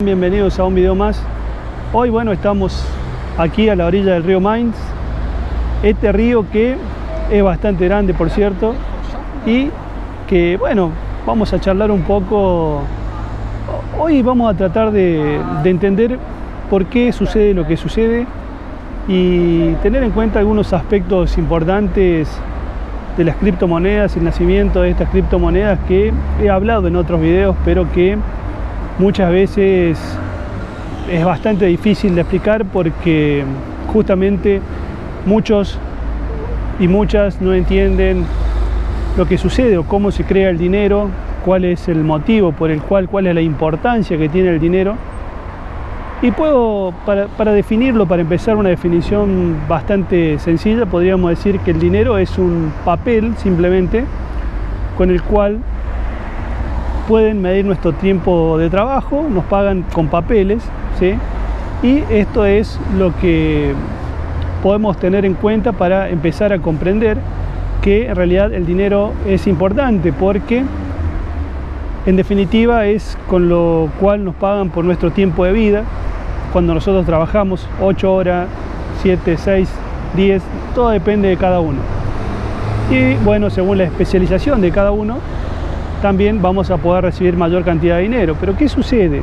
Bienvenidos a un video más. Hoy, estamos aquí a la orilla del río Mains. Este río que es bastante grande, por cierto, y que, vamos a charlar un poco. Hoy vamos a tratar de entender por qué sucede lo que sucede y tener en cuenta algunos aspectos importantes de las criptomonedas, el nacimiento de estas criptomonedas que he hablado en otros videos, pero que muchas veces es bastante difícil de explicar porque justamente muchos y muchas no entienden lo que sucede o cómo se crea el dinero, cuál es el motivo por el cuál es la importancia que tiene el dinero. Y para definirlo, para empezar, una definición bastante sencilla, podríamos decir que el dinero es un papel simplemente con el cual pueden medir nuestro tiempo de trabajo, nos pagan con papeles, ¿sí? Y esto es lo que podemos tener en cuenta para empezar a comprender que en realidad el dinero es importante, porque en definitiva es con lo cual nos pagan por nuestro tiempo de vida. Cuando nosotros trabajamos 8 horas, 7, 6, 10, todo depende de cada uno. Y según la especialización de cada uno, también vamos a poder recibir mayor cantidad de dinero. Pero ¿qué sucede?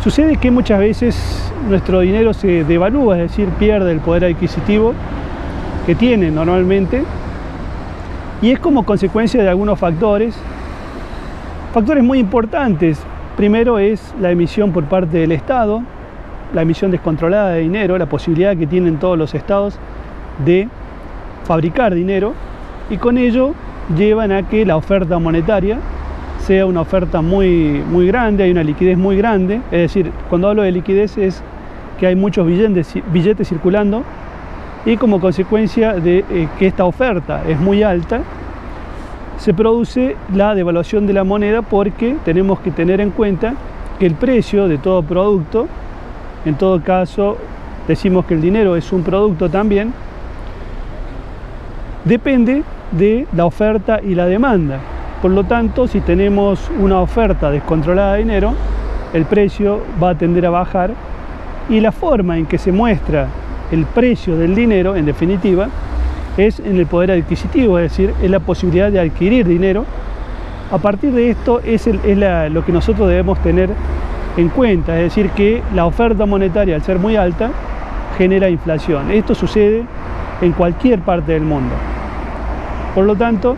Sucede que muchas veces nuestro dinero se devalúa, es decir, pierde el poder adquisitivo que tiene normalmente, y es como consecuencia de algunos factores muy importantes. Primero es la emisión por parte del Estado, la emisión descontrolada de dinero, la posibilidad que tienen todos los estados de fabricar dinero, y con ello llevan a que la oferta monetaria sea una oferta muy grande, hay una liquidez muy grande. Es decir, cuando hablo de liquidez es que hay muchos billetes circulando, y como consecuencia de que esta oferta es muy alta, se produce la devaluación de la moneda, porque tenemos que tener en cuenta que el precio de todo producto, en todo caso decimos que el dinero es un producto también, depende de la oferta y la demanda. Por lo tanto, si tenemos una oferta descontrolada de dinero, el precio va a tender a bajar, y la forma en que se muestra el precio del dinero, en definitiva, es en el poder adquisitivo, es decir, es la posibilidad de adquirir dinero. A partir de esto es lo que nosotros debemos tener en cuenta, es decir, que la oferta monetaria, al ser muy alta, genera inflación. Esto sucede en cualquier parte del mundo. Por lo tanto,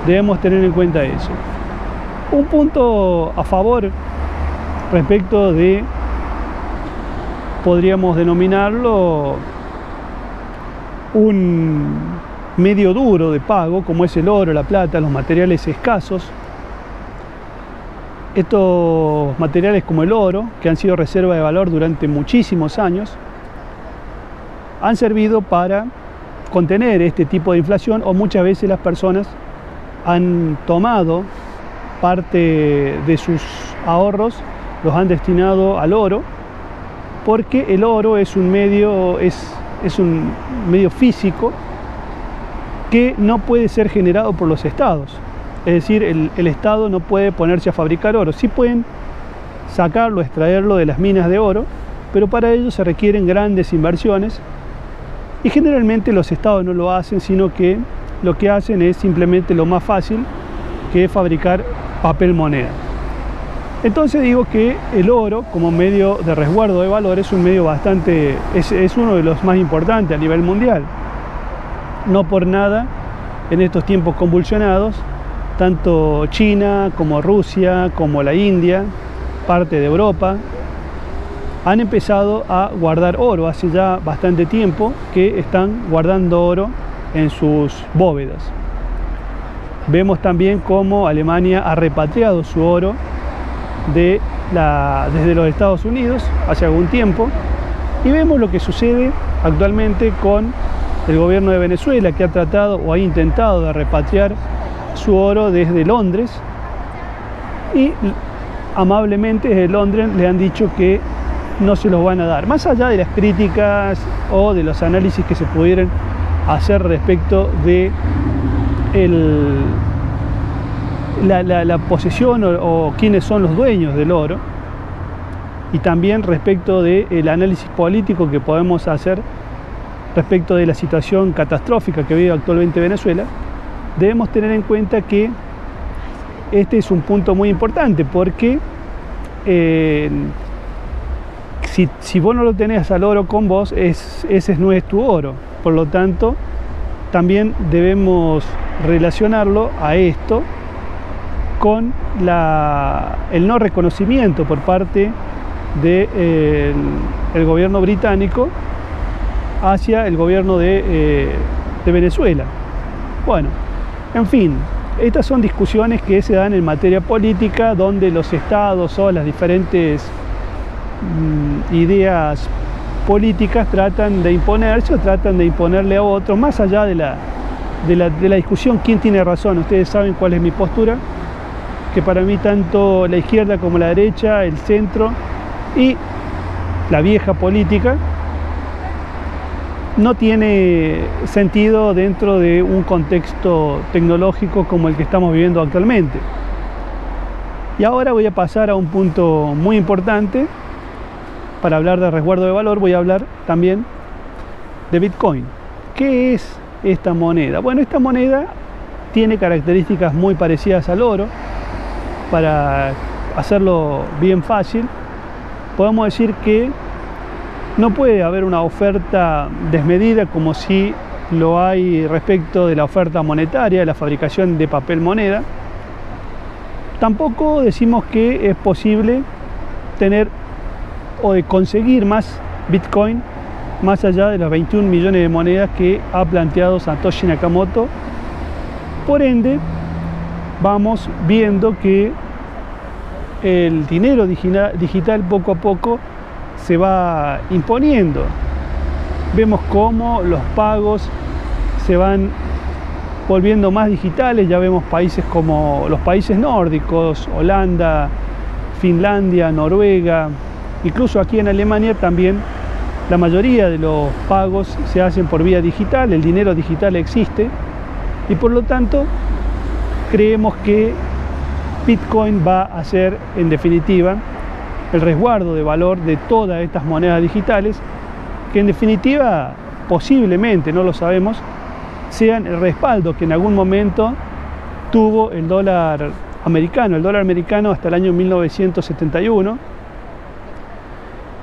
debemos tener en cuenta eso. Un punto a favor respecto de, podríamos denominarlo, un medio duro de pago, como es el oro, la plata, los materiales escasos. Estos materiales, como el oro, que han sido reserva de valor durante muchísimos años, han servido para contener este tipo de inflación, o muchas veces las personas han tomado parte de sus ahorros, los han destinado al oro, porque el oro es un medio físico que no puede ser generado por los estados. Es decir, el Estado no puede ponerse a fabricar oro. Sí pueden sacarlo, extraerlo de las minas de oro, pero para ello se requieren grandes inversiones, y generalmente los estados no lo hacen, sino que lo que hacen es simplemente lo más fácil, que es fabricar papel moneda. Entonces digo que el oro, como medio de resguardo de valor, es un medio es uno de los más importantes a nivel mundial. No por nada, en estos tiempos convulsionados, tanto China como Rusia, como la India, parte de Europa, han empezado a guardar oro. Hace ya bastante tiempo que están guardando oro en sus bóvedas. Vemos también cómo Alemania ha repatriado su oro desde los Estados Unidos hace algún tiempo, y vemos lo que sucede actualmente con el gobierno de Venezuela, que ha tratado o ha intentado de repatriar su oro desde Londres, y amablemente desde Londres le han dicho que no se los van a dar, más allá de las críticas o de los análisis que se pudieran hacer respecto de la posesión o quiénes son los dueños del oro. y también respecto del análisis político que podemos hacer respecto de la situación catastrófica que vive actualmente Venezuela, debemos tener en cuenta que este es un punto muy importante, porque si vos no lo tenés al oro con vos, ese no es tu oro. Por lo tanto, también debemos relacionarlo a esto con el no reconocimiento por parte del gobierno británico hacia el gobierno de Venezuela. Bueno, en fin, estas son discusiones que se dan en materia política, donde los estados o las diferentes ideas políticas tratan de imponerse o tratan de imponerle a otros, más allá de la discusión quién tiene razón. Ustedes saben cuál es mi postura, que para mí tanto la izquierda como la derecha, el centro y la vieja política no tiene sentido dentro de un contexto tecnológico como el que estamos viviendo actualmente. Y ahora voy a pasar a un punto muy importante. Para hablar de resguardo de valor, voy a hablar también de Bitcoin. ¿Qué es esta moneda? Bueno, esta moneda tiene características muy parecidas al oro. Para hacerlo bien fácil, podemos decir que no puede haber una oferta desmedida como si lo hay respecto de la oferta monetaria, de la fabricación de papel moneda. Tampoco decimos que es posible tener o de conseguir más Bitcoin más allá de los 21 millones de monedas que ha planteado Satoshi Nakamoto. Por ende, vamos viendo que el dinero digital poco a poco se va imponiendo. Vemos cómo los pagos se van volviendo más digitales. Ya vemos países como los países nórdicos, Holanda, Finlandia, Noruega, incluso aquí en Alemania también la mayoría de los pagos se hacen por vía digital. El dinero digital existe y por lo tanto creemos que Bitcoin va a ser, en definitiva, el resguardo de valor de todas estas monedas digitales, que en definitiva, posiblemente, no lo sabemos, sean el respaldo que en algún momento tuvo el dólar americano. El dólar americano hasta el año 1971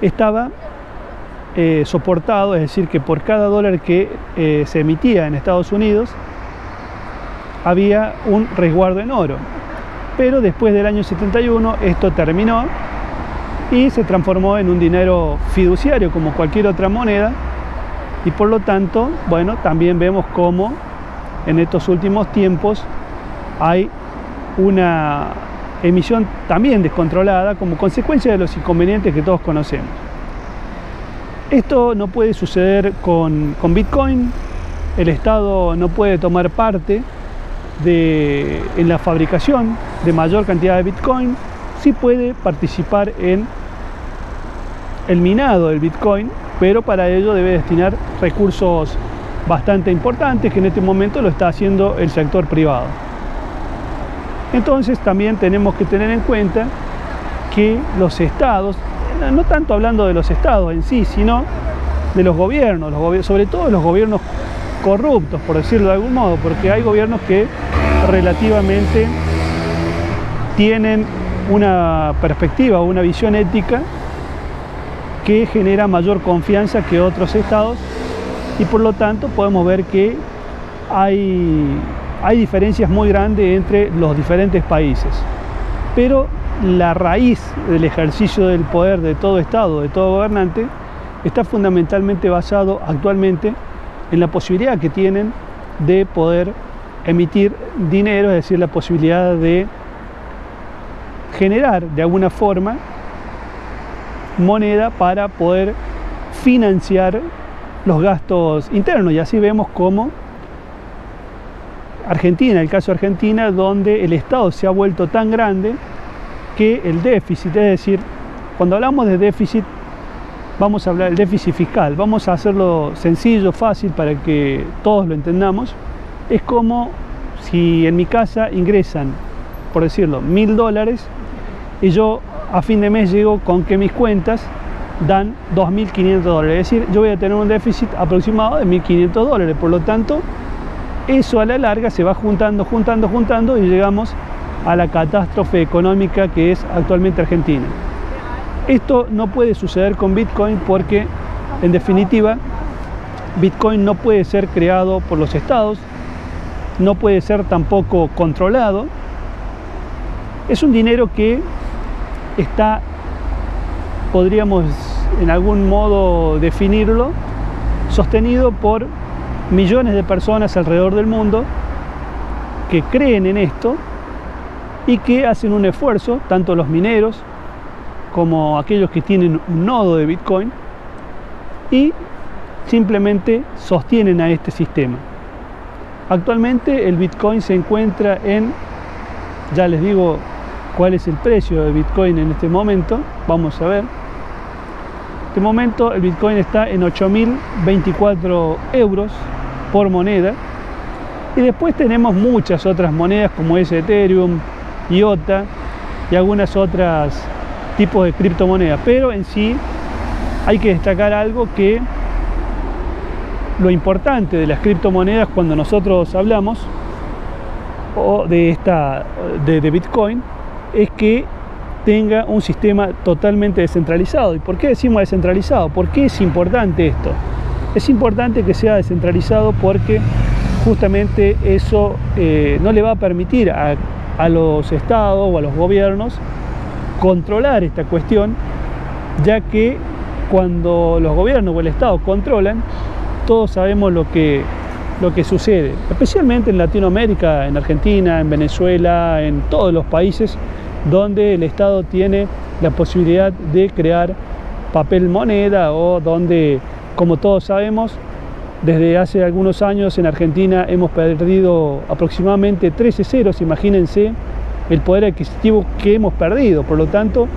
estaba soportado, es decir, que por cada dólar que se emitía en Estados Unidos había un resguardo en oro. Pero después del año 71 esto terminó y se transformó en un dinero fiduciario como cualquier otra moneda, y por lo tanto, bueno, también vemos cómo en estos últimos tiempos hay una emisión también descontrolada como consecuencia de los inconvenientes que todos conocemos. Esto no puede suceder con Bitcoin. El Estado no puede tomar parte en la fabricación de mayor cantidad de Bitcoin. Sí puede participar en el minado del Bitcoin, pero para ello debe destinar recursos bastante importantes, que en este momento lo está haciendo el sector privado. Entonces también tenemos que tener en cuenta que los estados, no tanto hablando de los estados en sí, sino de los gobiernos, sobre todo los gobiernos corruptos, por decirlo de algún modo, porque hay gobiernos que relativamente tienen una perspectiva, una visión ética que genera mayor confianza que otros estados, y por lo tanto podemos ver que hay diferencias muy grandes entre los diferentes países. Pero la raíz del ejercicio del poder de todo estado, de todo gobernante, está fundamentalmente basado actualmente en la posibilidad que tienen de poder emitir dinero, es decir, la posibilidad de generar de alguna forma moneda para poder financiar los gastos internos. Y así vemos cómo Argentina, el caso de Argentina, donde el Estado se ha vuelto tan grande que el déficit, es decir, cuando hablamos de déficit, vamos a hablar del déficit fiscal, vamos a hacerlo sencillo, fácil, para que todos lo entendamos. Es como si en mi casa ingresan, por decirlo, $1000 y yo a fin de mes llego con que mis cuentas dan $2.500, es decir, yo voy a tener un déficit aproximado de $1.500, por lo tanto, eso a la larga se va juntando y llegamos a la catástrofe económica que es actualmente Argentina. Esto no puede suceder con Bitcoin porque, en definitiva, Bitcoin no puede ser creado por los estados, no puede ser tampoco controlado. Es un dinero que está, podríamos en algún modo definirlo, sostenido por millones de personas alrededor del mundo que creen en esto y que hacen un esfuerzo, tanto los mineros como aquellos que tienen un nodo de Bitcoin, y simplemente sostienen a este sistema. Actualmente el Bitcoin se encuentra en, ya les digo cuál es el precio de Bitcoin en este momento, vamos a ver. En este momento el Bitcoin está en 8.024 euros por moneda, y después tenemos muchas otras monedas como es Ethereum, IOTA y algunas otras tipos de criptomonedas, pero en sí hay que destacar algo, que lo importante de las criptomonedas cuando nosotros hablamos de Bitcoin es que tenga un sistema totalmente descentralizado. ¿Y por qué decimos descentralizado? ¿Por qué es importante esto? Es importante que sea descentralizado porque justamente eso no le va a permitir a los estados o a los gobiernos controlar esta cuestión, ya que cuando los gobiernos o el estado controlan, todos sabemos lo que sucede, especialmente en Latinoamérica, en Argentina, en Venezuela, en todos los países donde el estado tiene la posibilidad de crear papel moneda, o donde, como todos sabemos, desde hace algunos años en Argentina hemos perdido aproximadamente 13 ceros. Imagínense el poder adquisitivo que hemos perdido. Por lo tanto,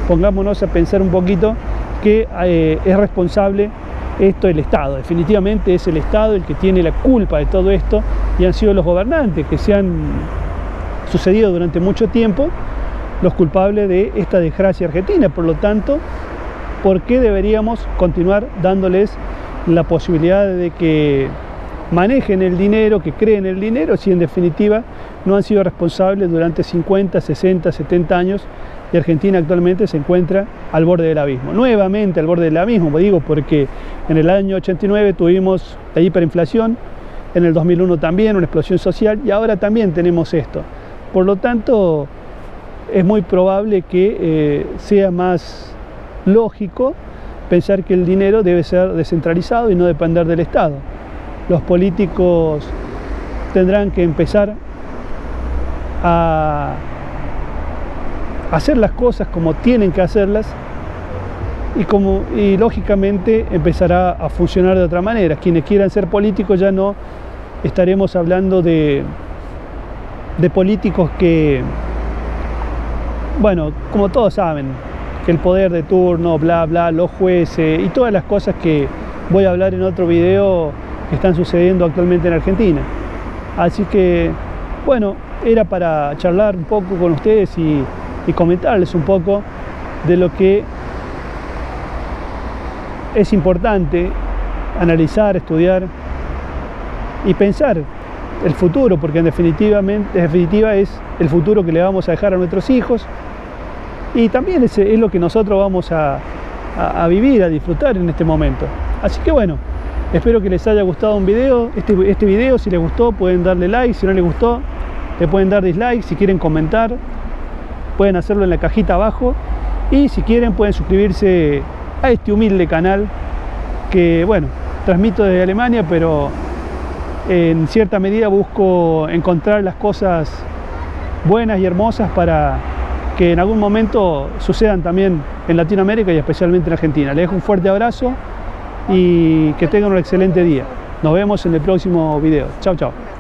pongámonos a pensar un poquito que es responsable esto el Estado. Definitivamente es el Estado el que tiene la culpa de todo esto, y han sido los gobernantes que se han sucedido durante mucho tiempo los culpables de esta desgracia argentina. Por lo tanto, ¿por qué deberíamos continuar dándoles la posibilidad de que manejen el dinero, que creen el dinero, si en definitiva no han sido responsables durante 50, 60, 70 años y Argentina actualmente se encuentra al borde del abismo? Nuevamente al borde del abismo, digo, porque en el año 89 tuvimos la hiperinflación, en el 2001 también una explosión social, y ahora también tenemos esto. Por lo tanto, es muy probable que sea más lógico pensar que el dinero debe ser descentralizado y no depender del Estado. Los políticos tendrán que empezar a hacer las cosas como tienen que hacerlas, y lógicamente empezará a funcionar de otra manera. Quienes quieran ser políticos, ya no estaremos hablando de políticos que, bueno, como todos saben, que el poder de turno, bla bla, los jueces y todas las cosas que voy a hablar en otro video que están sucediendo actualmente en Argentina. Así que, bueno, era para charlar un poco con ustedes y comentarles un poco de lo que es importante analizar, estudiar y pensar el futuro, porque en definitiva es el futuro que le vamos a dejar a nuestros hijos, y también es lo que nosotros vamos a vivir, a disfrutar en este momento. Así que bueno, espero que les haya gustado este video. Si les gustó, pueden darle like; si no les gustó, le pueden dar dislike. Si quieren comentar, pueden hacerlo en la cajita abajo, y si quieren pueden suscribirse a este humilde canal que, bueno, transmito desde Alemania, pero en cierta medida busco encontrar las cosas buenas y hermosas para que en algún momento sucedan también en Latinoamérica y especialmente en Argentina. Les dejo un fuerte abrazo y que tengan un excelente día. Nos vemos en el próximo video. Chao, chao.